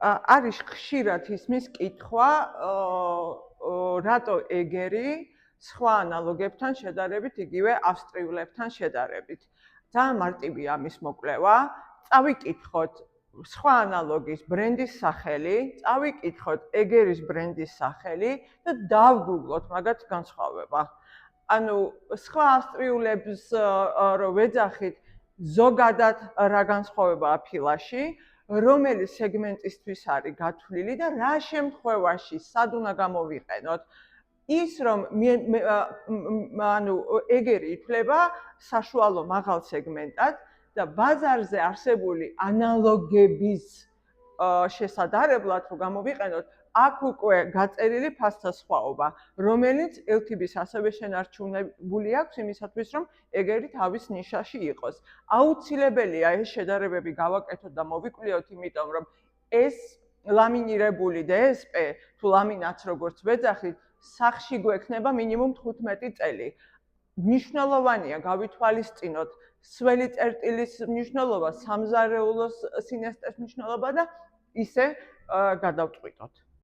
არის ხშირად ისმის კითხვა, რატო ეგერი სხვა ანალოგებთან შედარებით, იგივე ავსტრიულებთან შედარებით. ძალიან მარტივია ამის მოკვლევა. წავიკითხოთ სხვა ანალოგის ბრენდის სახელი, წავიკითხოთ ეგერის ბრენდის სახელი და დავგუგლოთ მაგათ განსხვავება. ანუ სხვა ავსტრიულებს რო ვეძახით, ზოგადად რა განსხვავებაა ფილაში, რომელი სეგმენტისთვის არის გათვლილი და რა შემთხვევაში სად უნდა გამოვიყენოთ. ის რომ ანუ ეგერი ითვლება საშუალო მაღალ სეგმენტად და ბაზარზე არსებული ანალოგების შესადარებლად რომ გამოვიყენოთ, აქ უკვე გაწერილი ფასთა სხვაობა, რომელიც LTB-ს ასევე შენარჩუნებული აქვს იმისათვის, რომ ეგერი თავის ნიშაში იყოს. აუცილებელია ეს შედარებები გავაკეთოთ და მოვიკვლიოთ, იმიტომ რომ ეს ლამინირებული DSP თუ ლამინატს როგორც ვეძახით, სახში გვექნება მინიმუმ 15 წელი. მნიშვნელოვანია გავითვალისწინოთ სველი წერტილის მნიშვნელობა, სამზარეულოს სინესტეს მნიშვნელობა და ისე გადავწყვიტოთ.